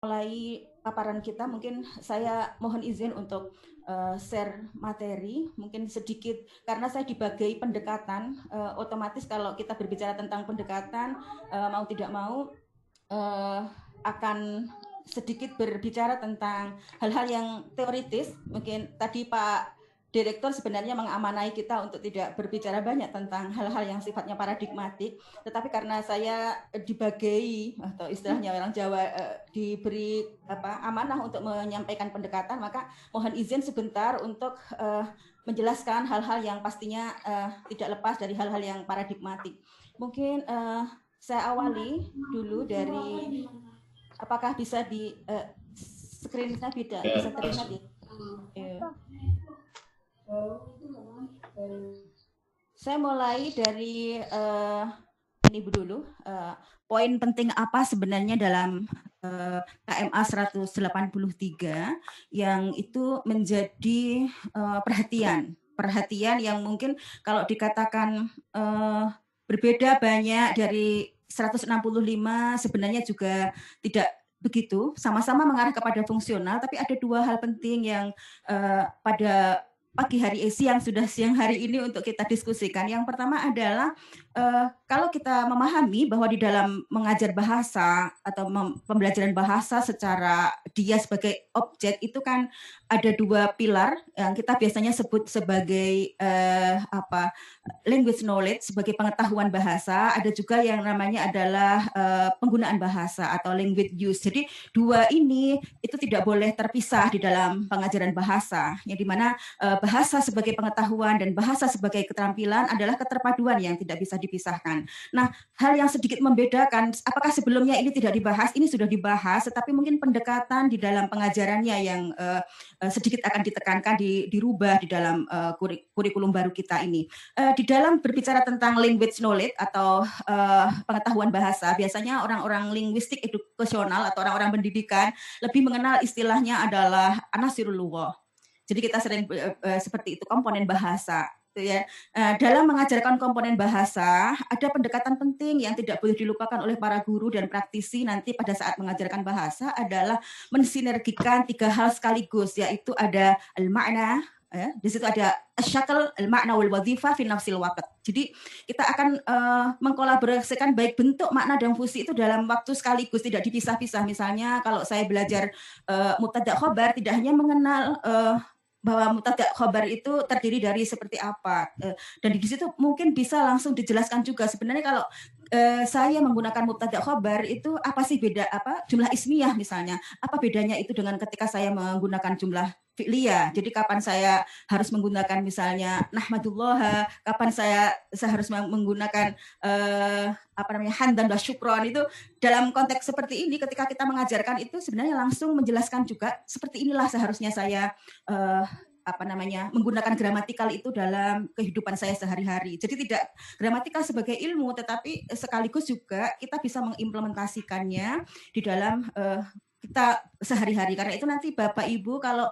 Mulai paparan kita, mungkin saya mohon izin untuk share materi, mungkin sedikit karena saya dibagai pendekatan. Otomatis kalau kita berbicara tentang pendekatan, mau tidak mau akan sedikit berbicara tentang hal-hal yang teoritis. Mungkin tadi Pak Direktur sebenarnya mengamanai kita untuk tidak berbicara banyak tentang hal-hal yang sifatnya paradigmatik, tetapi karena saya dibagai atau istilahnya orang Jawa diberi amanah untuk menyampaikan pendekatan, maka mohon izin sebentar untuk menjelaskan hal-hal yang pastinya tidak lepas dari hal-hal yang paradigmatik. Mungkin saya awali dulu dari apakah bisa di screen-nya bisa terlihat ya? Saya mulai dari ini dulu. Poin penting apa sebenarnya dalam KMA 183 yang itu menjadi perhatian yang mungkin kalau dikatakan berbeda banyak dari 165 sebenarnya juga tidak begitu, sama-sama mengarah kepada fungsional, tapi ada dua hal penting yang pada pagi hari siang hari ini untuk kita diskusikan. Yang pertama adalah kalau kita memahami bahwa di dalam mengajar bahasa atau pembelajaran bahasa secara dia sebagai objek itu kan ada dua pilar yang kita biasanya sebut sebagai language knowledge sebagai pengetahuan bahasa, ada juga yang namanya adalah penggunaan bahasa atau language use. Jadi dua ini itu tidak boleh terpisah di dalam pengajaran bahasa, yang dimana bahasa sebagai pengetahuan dan bahasa sebagai keterampilan adalah keterpaduan yang tidak bisa dipisahkan. Nah, hal yang sedikit membedakan, apakah sebelumnya ini tidak dibahas, ini sudah dibahas, tetapi mungkin pendekatan di dalam pengajarannya yang sedikit akan ditekankan, dirubah di dalam kurikulum baru kita ini. Di dalam berbicara tentang language knowledge atau pengetahuan bahasa, biasanya orang-orang linguistik edukasional atau orang-orang pendidikan lebih mengenal istilahnya adalah anasirul lughah. Jadi kita sering seperti itu, komponen bahasa. Ya. Dalam mengajarkan komponen bahasa, ada pendekatan penting yang tidak boleh dilupakan oleh para guru dan praktisi nanti pada saat mengajarkan bahasa adalah mensinergikan tiga hal sekaligus, yaitu ada al-ma'na, ya, di situ ada asyakal al-ma'na wal wadhifah fi nafsil waqt. Jadi kita akan mengkolaborasikan baik bentuk, makna dan fungsi itu dalam waktu sekaligus, tidak dipisah-pisah. Misalnya kalau saya belajar mubtada khobar, tidak hanya mengenal bahwa mubtada khobar itu terdiri dari seperti apa, dan di situ mungkin bisa langsung dijelaskan juga sebenarnya kalau saya menggunakan mubtada khobar itu apa sih beda, jumlah ismiyah misalnya, apa bedanya itu dengan ketika saya menggunakan jumlah fi'liyah. Jadi kapan saya harus menggunakan misalnya nahmadullah, kapan saya harus menggunakan hamdan wa syukron. Itu dalam konteks seperti ini ketika kita mengajarkan itu sebenarnya langsung menjelaskan juga seperti inilah seharusnya saya menggunakan gramatikal itu dalam kehidupan saya sehari-hari. Jadi tidak gramatikal sebagai ilmu, tetapi sekaligus juga kita bisa mengimplementasikannya di dalam kita sehari-hari. Karena itu nanti Bapak Ibu kalau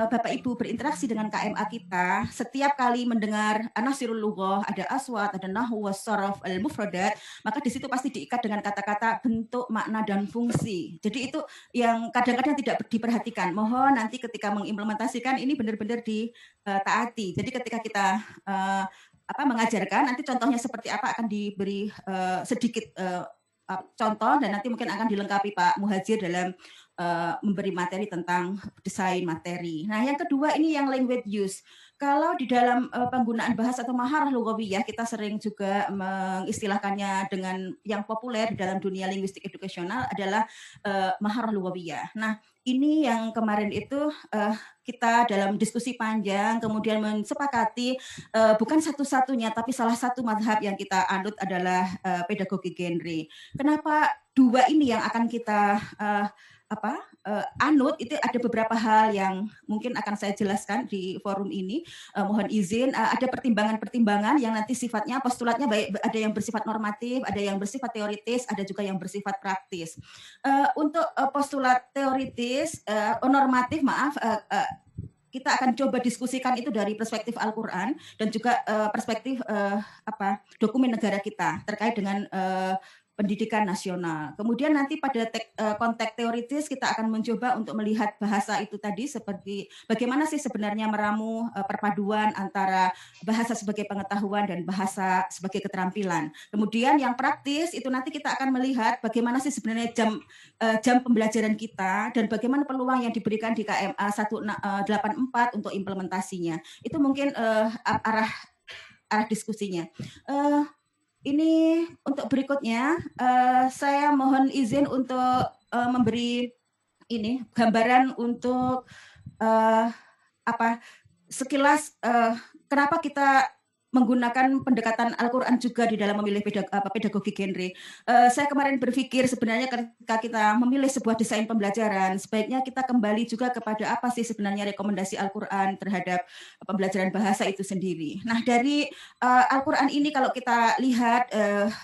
Bapak Ibu berinteraksi dengan KMA kita, setiap kali mendengar anasirul lughah, ada aswat, ada nahwu, wasaraf, al-mufradat, maka di situ pasti diikat dengan kata-kata bentuk, makna dan fungsi. Jadi itu yang kadang-kadang tidak diperhatikan. Mohon nanti ketika mengimplementasikan ini benar-benar ditaati. Jadi ketika kita mengajarkan, nanti contohnya seperti apa akan diberi sedikit contoh dan nanti mungkin akan dilengkapi Pak Muhajir dalam memberi materi tentang desain materi. Nah, yang kedua ini yang language use. Kalau di dalam penggunaan bahasa atau maharah lughawiyah, kita sering juga mengistilahkannya dengan yang populer di dalam dunia linguistik edukasional adalah maharah lughawiyah. Nah, ini yang kemarin itu kita dalam diskusi panjang kemudian mensepakati bukan satu-satunya tapi salah satu mazhab yang kita anut adalah pedagogi genre. Kenapa dua ini yang akan kita anut? Itu ada beberapa hal yang mungkin akan saya jelaskan di forum ini. Mohon izin, ada pertimbangan-pertimbangan yang nanti sifatnya postulatnya baik ada yang bersifat normatif, ada yang bersifat teoritis, ada juga yang bersifat praktis. Untuk postulat teoritis, normatif, kita akan coba diskusikan itu dari perspektif Al-Quran dan juga perspektif dokumen negara kita terkait dengan pendidikan nasional. Kemudian nanti pada konteks teoritis kita akan mencoba untuk melihat bahasa itu tadi seperti bagaimana sih sebenarnya meramu perpaduan antara bahasa sebagai pengetahuan dan bahasa sebagai keterampilan. Kemudian yang praktis itu nanti kita akan melihat bagaimana sih sebenarnya jam pembelajaran kita dan bagaimana peluang yang diberikan di KMA 184 untuk implementasinya. Itu mungkin arah diskusinya. Ini untuk berikutnya, saya mohon izin untuk memberi ini gambaran untuk sekilas kenapa kita menggunakan pendekatan Al-Quran juga di dalam memilih pedagogi genre. Saya kemarin berpikir sebenarnya ketika kita memilih sebuah desain pembelajaran, sebaiknya kita kembali juga kepada apa sih sebenarnya rekomendasi Al-Quran terhadap pembelajaran bahasa itu sendiri. Nah, dari Al-Quran ini kalau kita lihat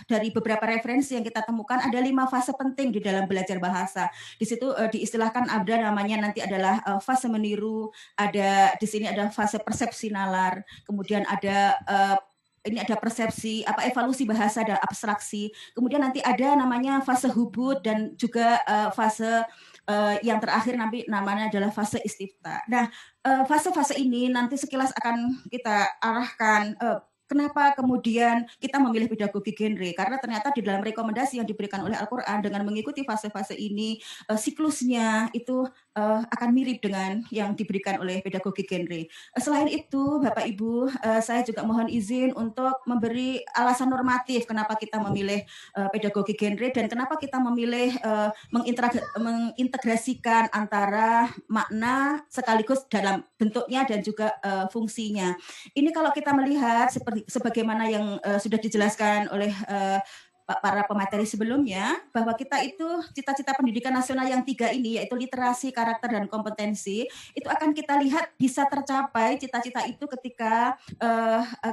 dari beberapa referensi yang kita temukan, ada 5 fase penting di dalam belajar bahasa. Di situ diistilahkan ada namanya nanti adalah fase meniru, ada di sini ada fase persepsi nalar, kemudian ada ini ada persepsi evaluasi bahasa dan abstraksi. Kemudian nanti ada namanya fase hubud dan juga fase yang terakhir nanti namanya adalah fase istifta. Nah, fase-fase ini nanti sekilas akan kita arahkan kenapa kemudian kita memilih pedagogi genre? Karena ternyata di dalam rekomendasi yang diberikan oleh Al-Quran dengan mengikuti fase-fase ini, siklusnya itu akan mirip dengan yang diberikan oleh pedagogi genre. Selain itu, Bapak Ibu, saya juga mohon izin untuk memberi alasan normatif kenapa kita memilih pedagogi genre dan kenapa kita memilih mengintegrasikan antara makna sekaligus dalam bentuknya dan juga fungsinya. Ini kalau kita melihat seperti sebagaimana yang sudah dijelaskan oleh para pemateri sebelumnya, bahwa kita itu cita-cita pendidikan nasional yang 3 ini, yaitu literasi, karakter, dan kompetensi, itu akan kita lihat bisa tercapai cita-cita itu ketika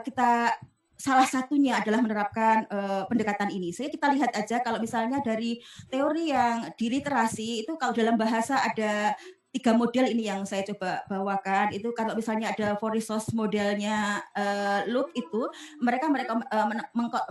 kita salah satunya adalah menerapkan pendekatan ini. Saya kita lihat aja kalau misalnya dari teori yang di literasi itu kalau dalam bahasa ada 3 model ini yang saya coba bawakan. Itu kalau misalnya ada Forisos modelnya Luke itu mereka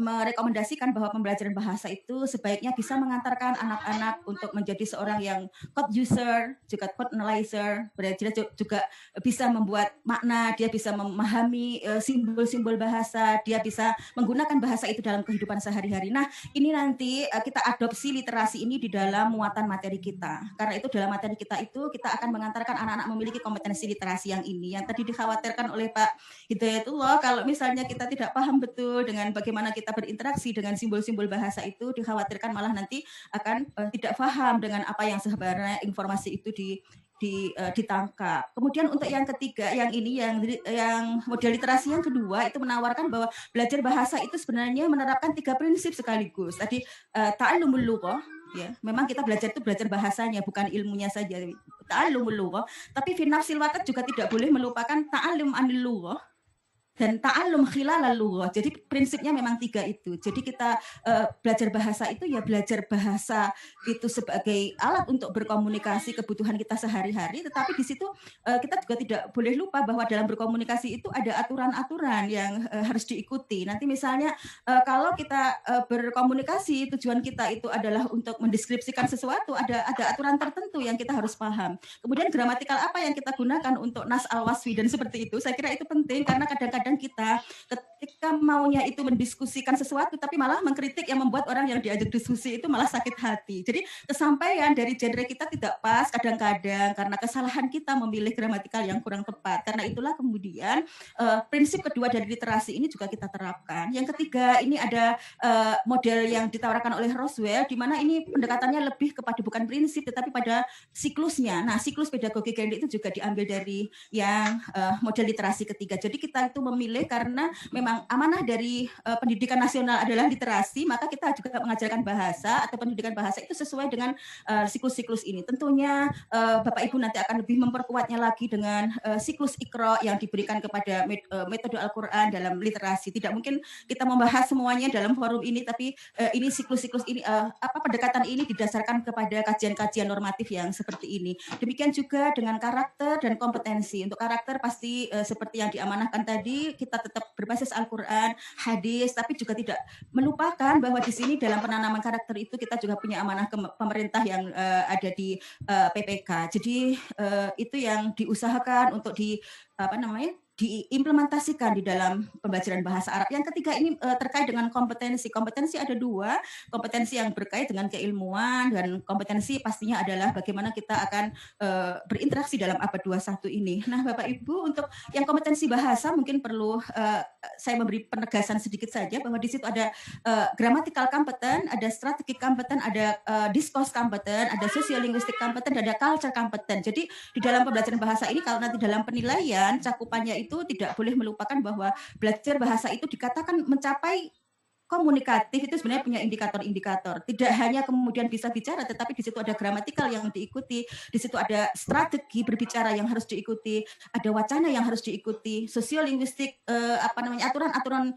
merekomendasikan bahwa pembelajaran bahasa itu sebaiknya bisa mengantarkan anak-anak untuk menjadi seorang yang code user, juga code analyzer, berarti juga bisa membuat makna, dia bisa memahami simbol-simbol bahasa, dia bisa menggunakan bahasa itu dalam kehidupan sehari-hari. Nah, ini nanti kita adopsi literasi ini di dalam muatan materi kita. Karena itu dalam materi kita itu kita akan mengantarkan anak-anak memiliki kompetensi literasi yang ini. Yang tadi dikhawatirkan oleh Pak Hidayatullah, kalau misalnya kita tidak paham betul dengan bagaimana kita berinteraksi dengan simbol-simbol bahasa itu, dikhawatirkan malah nanti akan tidak paham dengan apa yang sebenarnya informasi itu ditangkap. Kemudian untuk yang ketiga, yang ini yang model literasi yang kedua itu menawarkan bahwa belajar bahasa itu sebenarnya menerapkan 3 prinsip sekaligus. Tadi ta'allumul lughah, ya, memang kita belajar itu belajar bahasanya bukan ilmunya saja. Ta'allumul lughah, tapi fi nafsil waqt juga tidak boleh melupakan ta'allum anil lughah dan ta'allum khilalal lughah. Jadi prinsipnya memang 3 itu. Jadi kita belajar bahasa itu ya belajar bahasa itu sebagai alat untuk berkomunikasi kebutuhan kita sehari-hari, tetapi di situ kita juga tidak boleh lupa bahwa dalam berkomunikasi itu ada aturan-aturan yang harus diikuti. Nanti misalnya kalau kita berkomunikasi tujuan kita itu adalah untuk mendeskripsikan sesuatu, ada aturan tertentu yang kita harus paham. Kemudian gramatikal apa yang kita gunakan untuk nas al-wasfi dan seperti itu, saya kira itu penting karena kadang-kadang kita ketika maunya itu mendiskusikan sesuatu tapi malah mengkritik yang membuat orang yang diajak diskusi itu malah sakit hati. Jadi kesampaian dari genre kita tidak pas kadang-kadang karena kesalahan kita memilih gramatikal yang kurang tepat. Karena itulah kemudian prinsip kedua dari literasi ini juga kita terapkan. Yang ketiga ini ada model yang ditawarkan oleh Roswell di mana ini pendekatannya lebih kepada bukan prinsip tetapi pada siklusnya. Nah, siklus pedagogi genre itu juga diambil dari yang model literasi ketiga. Jadi kita itu memilih karena memang amanah dari pendidikan nasional adalah literasi, maka kita juga mengajarkan bahasa atau pendidikan bahasa itu sesuai dengan siklus-siklus ini. Tentunya Bapak Ibu nanti akan lebih memperkuatnya lagi dengan siklus Iqra yang diberikan kepada metode Al-Quran dalam literasi. Tidak mungkin kita membahas semuanya dalam forum ini, tapi ini siklus-siklus ini pendekatan ini didasarkan kepada kajian-kajian normatif yang seperti ini. Demikian juga dengan karakter dan kompetensi. Untuk karakter pasti seperti yang diamanahkan tadi Jadi kita tetap berbasis Al-Quran, hadis, tapi juga tidak melupakan bahwa di sini dalam penanaman karakter itu kita juga punya amanah pemerintah yang ada di PPK. Jadi itu yang diusahakan untuk diimplementasikan di dalam pembelajaran bahasa Arab. Yang ketiga ini terkait dengan kompetensi. Kompetensi ada dua, kompetensi yang berkait dengan keilmuan, dan kompetensi pastinya adalah bagaimana kita akan berinteraksi dalam abad 21 ini. Nah, Bapak Ibu, untuk yang kompetensi bahasa mungkin perlu saya memberi penegasan sedikit saja bahwa di situ ada grammatical competence, ada strategic competence, ada discourse competence, ada sociolinguistic competence, ada culture competence. Jadi di dalam pembelajaran bahasa ini kalau nanti dalam penilaian cakupannya itu tidak boleh melupakan bahwa belajar bahasa itu dikatakan mencapai komunikatif itu sebenarnya punya indikator-indikator. Tidak hanya kemudian bisa bicara, tetapi di situ ada gramatikal yang diikuti, di situ ada strategi berbicara yang harus diikuti, ada wacana yang harus diikuti, sosiolinguistik, aturan-aturan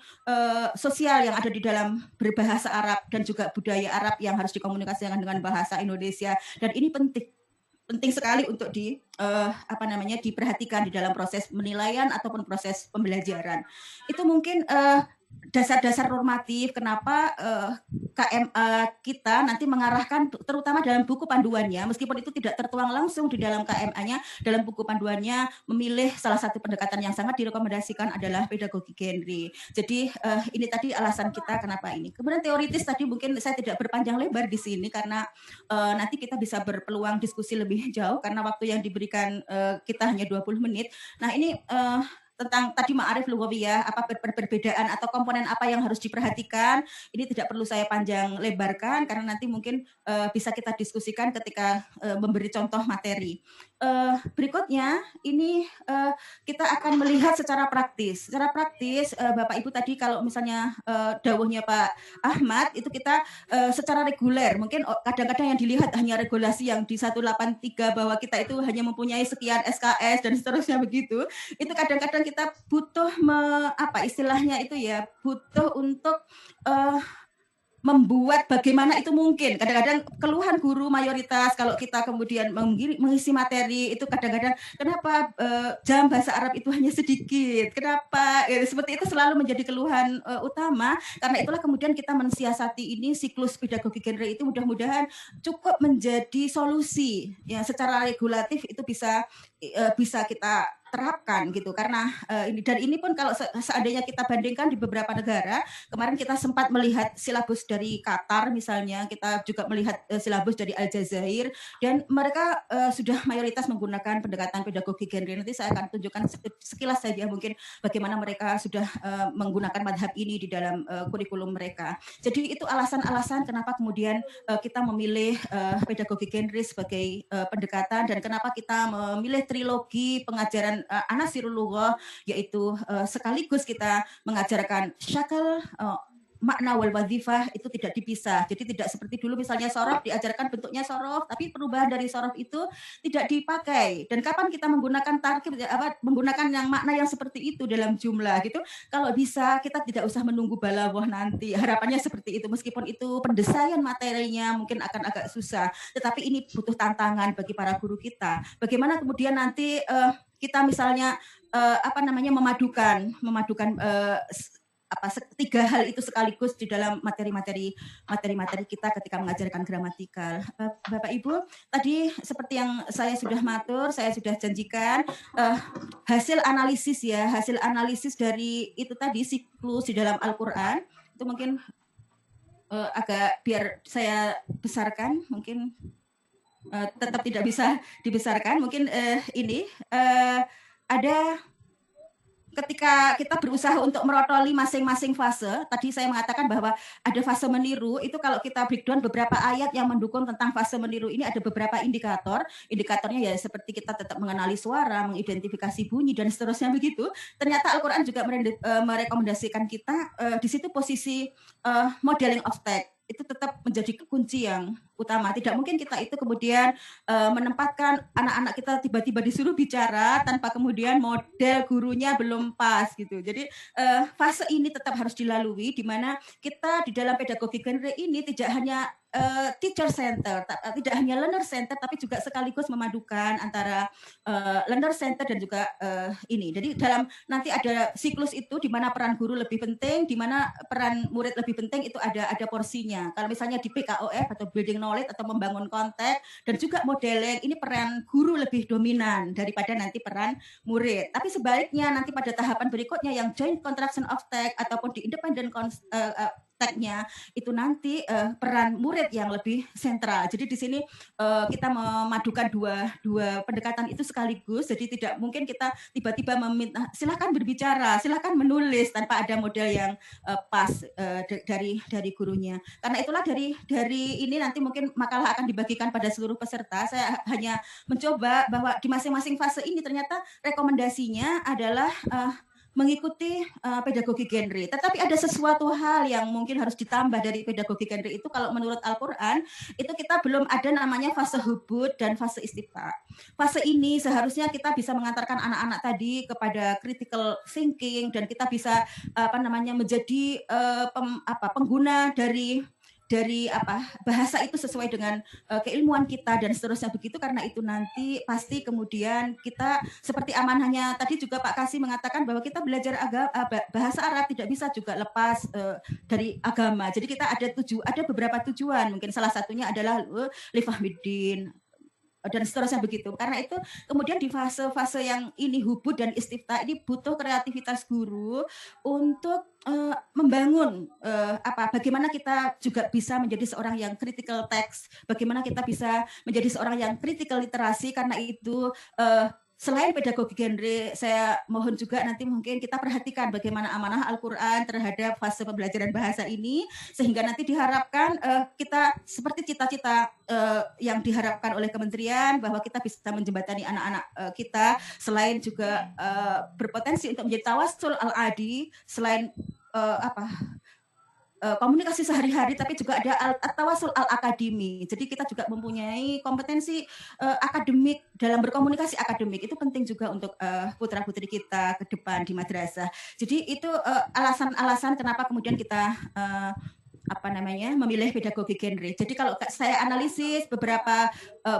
sosial yang ada di dalam berbahasa Arab, dan juga budaya Arab yang harus dikomunikasikan dengan bahasa Indonesia. Dan ini penting sekali untuk diperhatikan di dalam proses penilaian ataupun proses pembelajaran. Itu mungkin dasar-dasar normatif kenapa KMA kita nanti mengarahkan, terutama dalam buku panduannya, meskipun itu tidak tertuang langsung di dalam KMA-nya, dalam buku panduannya memilih salah satu pendekatan yang sangat direkomendasikan adalah pedagogi genre. Jadi ini tadi alasan kita kenapa ini. Kemudian teoritis tadi mungkin saya tidak berpanjang lebar di sini karena nanti kita bisa berpeluang diskusi lebih jauh karena waktu yang diberikan kita hanya 20 menit. Nah, ini tentang tadi ma'arif lughawiyah, apa perbedaan atau komponen apa yang harus diperhatikan, ini tidak perlu saya panjang lebarkan karena nanti mungkin bisa kita diskusikan ketika memberi contoh materi. Berikutnya ini kita akan melihat secara praktis. Secara praktis Bapak Ibu tadi kalau misalnya dawuhnya Pak Ahmad itu kita secara reguler, mungkin kadang-kadang yang dilihat hanya regulasi yang di 183 bahwa kita itu hanya mempunyai sekian SKS dan seterusnya begitu. Itu kadang-kadang kita butuh istilahnya itu ya, butuh untuk membuat bagaimana itu mungkin. Kadang-kadang keluhan guru mayoritas kalau kita kemudian mengisi materi itu kadang-kadang kenapa jam bahasa Arab itu hanya sedikit, kenapa seperti itu selalu menjadi keluhan utama. Karena itulah kemudian kita mensiasati ini siklus pedagogi genre itu mudah-mudahan cukup menjadi solusi ya, secara regulatif itu bisa kita terapkan gitu, karena ini pun kalau seandainya kita bandingkan di beberapa negara, kemarin kita sempat melihat silabus dari Qatar misalnya, kita juga melihat silabus dari Aljazair, dan mereka sudah mayoritas menggunakan pendekatan pedagogi genre. Nanti saya akan tunjukkan sekilas saja mungkin bagaimana mereka sudah menggunakan madhab ini di dalam kurikulum mereka. Jadi itu alasan-alasan kenapa kemudian kita memilih pedagogi genre sebagai pendekatan, dan kenapa kita memilih trilogi pengajaran Anasirul Lughah, yaitu sekaligus kita mengajarkan syakal, makna wal wadhifah itu tidak dipisah. Jadi tidak seperti dulu misalnya sorof diajarkan bentuknya sorof, tapi perubahan dari sorof itu tidak dipakai. Dan kapan kita menggunakan tarkib, menggunakan yang makna yang seperti itu dalam jumlah gitu. Kalau bisa kita tidak usah menunggu balaghah nanti. Harapannya seperti itu, meskipun itu pendesain materinya mungkin akan agak susah, tetapi ini butuh tantangan bagi para guru kita. Bagaimana kemudian nanti kita misalnya memadukan tiga hal itu sekaligus di dalam materi-materi kita ketika mengajarkan gramatikal. Bapak Ibu, tadi seperti yang saya sudah matur, saya sudah janjikan hasil analisis dari itu tadi siklus di dalam Al-Qur'an itu mungkin agak biar saya besarkan, mungkin tetap tidak bisa dibesarkan. Mungkin ada ketika kita berusaha untuk merotoli masing-masing fase, tadi saya mengatakan bahwa ada fase meniru, itu kalau kita breakdown beberapa ayat yang mendukung tentang fase meniru ini ada beberapa indikator. Indikatornya ya seperti kita tetap mengenali suara, mengidentifikasi bunyi, dan seterusnya begitu. Ternyata Al-Quran juga merekomendasikan kita di situ posisi modeling of text itu tetap menjadi kunci yang utama. Tidak mungkin kita itu kemudian menempatkan anak-anak kita tiba-tiba disuruh bicara tanpa kemudian model gurunya belum pas gitu. Jadi fase ini tetap harus dilalui, di mana kita di dalam pedagogi genre ini tidak hanya teacher center, tidak hanya learner center, tapi juga sekaligus memadukan antara learner center dan juga ini. Jadi dalam nanti ada siklus itu di mana peran guru lebih penting, di mana peran murid lebih penting, itu ada porsinya. Kalau misalnya di PKOF atau building knowledge atau membangun konteks dan juga modeling, ini peran guru lebih dominan daripada nanti peran murid. Tapi sebaliknya nanti pada tahapan berikutnya yang joint construction of text ataupun di independent teksnya itu nanti peran murid yang lebih sentral. Jadi di sini kita memadukan dua pendekatan itu sekaligus. Jadi tidak mungkin kita tiba-tiba meminta silakan berbicara, silakan menulis tanpa ada model yang pas dari gurunya. Karena itulah dari ini nanti mungkin makalah akan dibagikan pada seluruh peserta. Saya hanya mencoba bahwa di masing-masing fase ini ternyata rekomendasinya adalah mengikuti pedagogi genre. Tetapi ada sesuatu hal yang mungkin harus ditambah dari pedagogi genre itu. Kalau menurut Al-Quran, itu kita belum ada namanya fase hubud dan fase istifta. Fase ini seharusnya kita bisa mengantarkan anak-anak tadi kepada critical thinking, dan kita bisa menjadi pengguna dari bahasa itu sesuai dengan keilmuan kita dan seterusnya begitu. Karena itu nanti pasti kemudian kita seperti amanahnya tadi juga Pak Kasih mengatakan bahwa kita belajar bahasa Arab tidak bisa juga lepas dari agama. Jadi kita ada beberapa tujuan, mungkin salah satunya adalah lifahmiddin dan seterusnya begitu. Karena itu kemudian di fase-fase yang ini hubud dan istifta ini butuh kreativitas guru untuk membangun bagaimana kita juga bisa menjadi seorang yang critical text, bagaimana kita bisa menjadi seorang yang critical literasi. Karena itu selain pedagogi genre, saya mohon juga nanti mungkin kita perhatikan bagaimana amanah Al-Quran terhadap fase pembelajaran bahasa ini, sehingga nanti diharapkan kita seperti cita-cita yang diharapkan oleh kementerian, bahwa kita bisa menjembatani anak-anak kita, selain juga berpotensi untuk menjadi tawassul al-adi, selain komunikasi sehari-hari, tapi juga ada tawasul al-akademi. Jadi kita juga mempunyai kompetensi akademik dalam berkomunikasi akademik. Itu penting juga untuk putra-putri kita ke depan di madrasah. Jadi itu alasan-alasan kenapa kemudian kita memilih pedagogi genre. Jadi kalau saya analisis beberapa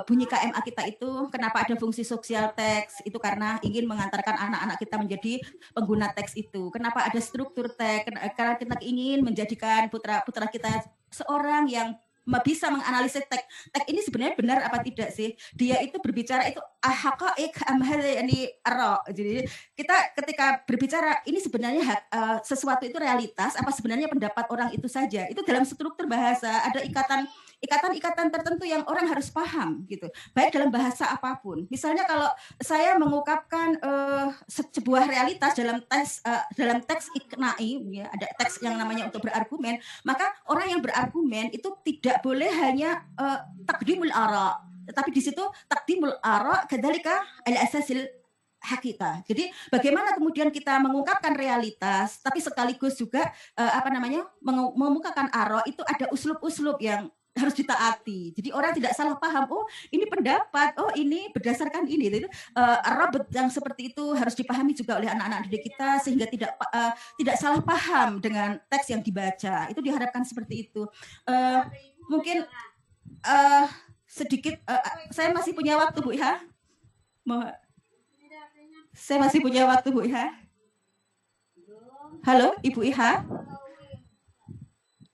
bunyi KMA kita itu, kenapa ada fungsi sosial teks, itu karena ingin mengantarkan anak-anak kita menjadi pengguna teks itu. Kenapa ada struktur teks, karena kita ingin menjadikan putra-putra kita seorang yang bisa menganalisis teks ini sebenarnya benar apa tidak sih. Dia itu berbicara itu haqaiq am ini ara. Jadi kita ketika berbicara ini sebenarnya sesuatu itu realitas apa sebenarnya pendapat orang itu saja. Itu dalam struktur bahasa ada ikatan tertentu yang orang harus paham gitu. Baik dalam bahasa apapun. Misalnya kalau saya mengungkapkan sebuah realitas dalam teks iknai, ya, ada teks yang namanya untuk berargumen, maka orang yang berargumen itu tidak boleh hanya takdimul ara, tetapi di situ takdimul ara kadzalika ala asasil hakika. Jadi bagaimana kemudian kita mengungkapkan realitas tapi sekaligus juga mengungkapkan ara, itu ada uslub-uslub yang harus ditaati. Jadi orang tidak salah paham, oh ini pendapat, oh ini berdasarkan ini. Jadi rabet yang seperti itu harus dipahami juga oleh anak-anak didik kita, sehingga tidak salah paham dengan teks yang dibaca. Itu diharapkan seperti itu. Mungkin sedikit, saya masih punya waktu Bu Iha. Saya masih punya waktu Bu Iha. Halo Ibu Iha.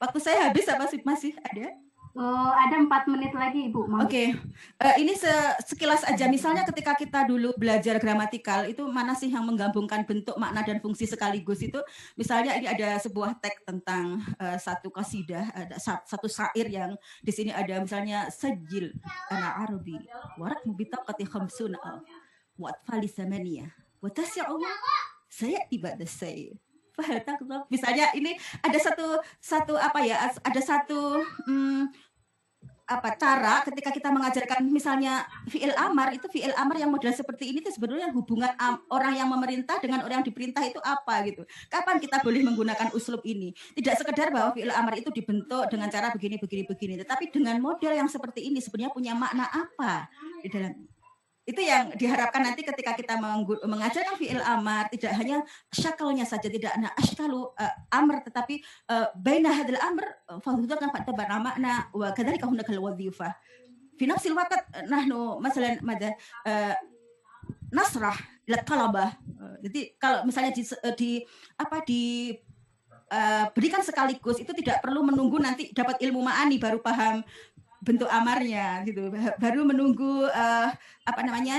Waktu saya habis apa masih ada? Ada 4 menit lagi Ibu. Oke. Ini sekilas aja. Misalnya ketika kita dulu belajar gramatikal, itu mana sih yang menggabungkan bentuk, makna, dan fungsi sekaligus itu. Misalnya ini ada sebuah teks tentang satu qasidah, ada satu syair yang di sini ada misalnya sajil ana arabi warak mubitaqati khamsuna wa atfali samaniya wa tas'u saya tiba desai. Misalnya ini ada satu cara ketika kita mengajarkan misalnya fi'il amar, itu fi'il amar yang model seperti ini tuh sebenarnya hubungan orang yang memerintah dengan orang yang diperintah itu apa gitu. Kapan kita boleh menggunakan uslub ini? Tidak sekedar bahwa fi'il amar itu dibentuk dengan cara begini, tetapi dengan model yang seperti ini sebenarnya punya makna apa di dalam. Itu yang diharapkan nanti ketika kita mengajarkan fi'il amar, tidak hanya syakalnya saja, tidak hanya ashkalu amr, tetapi baina hadal amr fahudzakan fa'tabara makna wa kadzalika hunakal wadhifah. Fi nafsil waqt nahnu masalan mada nasrah ila talabah. Jadi kalau misalnya berikan sekaligus, itu tidak perlu menunggu nanti dapat ilmu ma'ani baru paham bentuk amarnya gitu, baru menunggu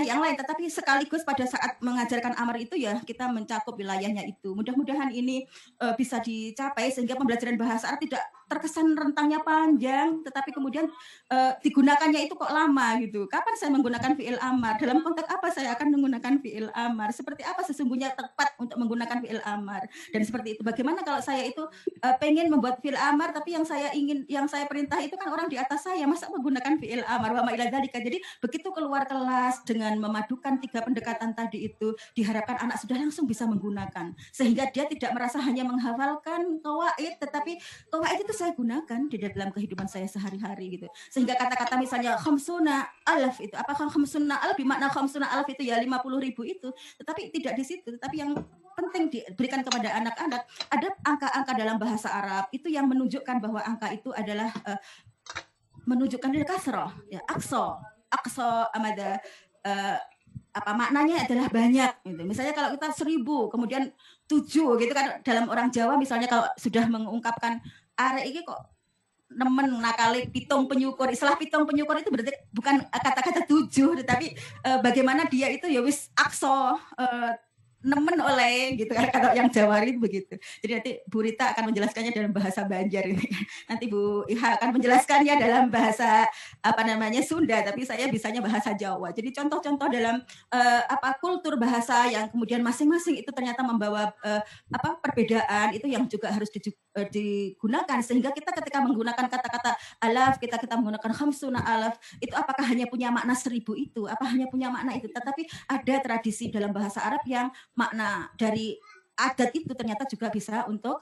yang lain, tetapi sekaligus pada saat mengajarkan amar itu ya kita mencakup wilayahnya itu. Mudah-mudahan ini bisa dicapai sehingga pembelajaran bahasa Arab tidak terkesan rentangnya panjang, tetapi kemudian digunakannya itu kok lama gitu. Kapan saya menggunakan fi'il amar? Dalam konteks apa saya akan menggunakan fi'il amar? Seperti apa sesungguhnya tepat untuk menggunakan fi'il amar? Dan seperti itu. Bagaimana kalau saya itu pengen membuat fi'il amar, tapi yang saya perintah itu kan orang di atas saya, masa menggunakan fi'il amar wa ma ila dzalika. Jadi begitu keluar kelas dengan memadukan 3 pendekatan tadi itu, diharapkan anak sudah langsung bisa menggunakan, sehingga dia tidak merasa hanya menghafalkan qawaid, tetapi qawaid itu saya gunakan di dalam kehidupan saya sehari-hari gitu. Sehingga kata-kata misalnya khamsuna alaf itu, apakah khamsuna alaf bermakna khamsuna alaf itu ya 50.000 itu, tetapi tidak di situ. Tetapi yang penting diberikan kepada anak-anak ada angka-angka dalam bahasa Arab itu yang menunjukkan bahwa angka itu adalah menunjukkan lil kasrah, ya, aqsa amada, maknanya adalah banyak gitu. Misalnya kalau kita 1000 kemudian 7 gitu kan, dalam orang Jawa misalnya kalau sudah mengungkapkan arek iki kok nemen nakali pitung penyukur. Istilah pitung penyukur itu berarti bukan kata-kata 7, tetapi bagaimana dia itu ya wis aqsa nemen oleh gitu kan, kalau yang Jawari begitu. Jadi nanti Bu Rita akan menjelaskannya dalam bahasa Banjar ini. Nanti Bu Iha akan menjelaskannya dalam bahasa Sunda, tapi saya bisanya bahasa Jawa. Jadi contoh-contoh dalam kultur bahasa yang kemudian masing-masing itu ternyata membawa perbedaan, itu yang juga harus digunakan, sehingga kita ketika menggunakan kata-kata alaf, kita menggunakan khamsuna alaf, itu apakah hanya punya makna 1000 itu, apa hanya punya makna itu, tetapi ada tradisi dalam bahasa Arab yang makna dari adat itu ternyata juga bisa untuk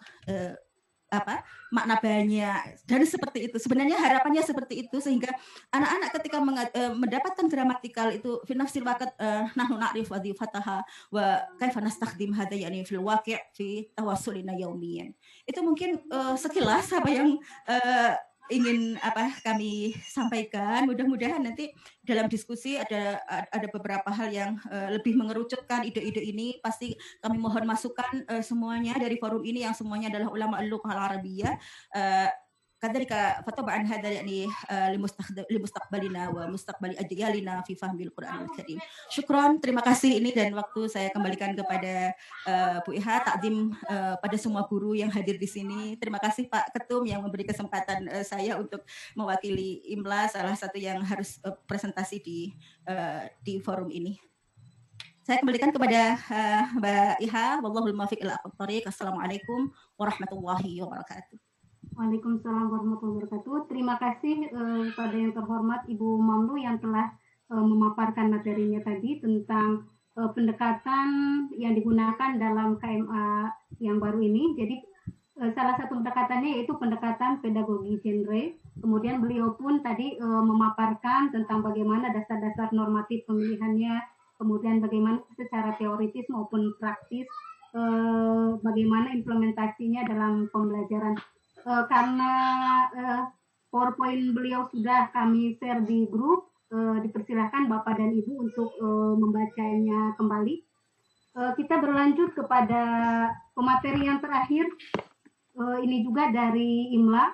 makna banyak. Dan seperti itu sebenarnya harapannya seperti itu, sehingga anak-anak ketika mendapatkan gramatikal itu fi nafsil waqt nahnu na'rif wadhifataha wa kaifa nastakhdim hadha yani fil waqi' fi tawassulina yaumiyan. Itu mungkin sekilas apa yang ingin kami sampaikan. Mudah-mudahan nanti dalam diskusi ada beberapa hal yang lebih mengerucutkan ide-ide ini. Pasti kami mohon masukan semuanya dari forum ini yang semuanya adalah ulama al-lughah al-arabiyyah. Kadzalika fataba'an hadza yani limustaqbalina wa mustaqbali ajyalina fi fahmil Qur'anil Karim. Syukron, terima kasih ini, dan waktu saya kembalikan kepada Bu Iha, takdim pada semua guru yang hadir di sini. Terima kasih Pak Ketum yang memberi kesempatan saya untuk mewakili IMLA, salah satu yang harus presentasi di forum ini. Saya kembalikan kepada Mbak Iha. Wallahul muwaffiq ila aqwamit thoriq. Assalamualaikum warahmatullahi wabarakatuh. Waalaikumsalam warahmatullahi wabarakatuh. Terima kasih kepada yang terhormat Ibu Mamlu yang telah memaparkan materinya tadi tentang pendekatan yang digunakan dalam KMA yang baru ini. Jadi salah satu pendekatannya yaitu pendekatan pedagogi genre. Kemudian beliau pun tadi memaparkan tentang bagaimana dasar-dasar normatif pemilihannya, kemudian bagaimana secara teoritis maupun praktis, bagaimana implementasinya dalam pembelajaran. Karena PowerPoint beliau sudah kami share di grup, dipersilahkan Bapak dan Ibu untuk membacanya kembali. Kita berlanjut kepada pemateri yang terakhir, ini juga dari IMLA.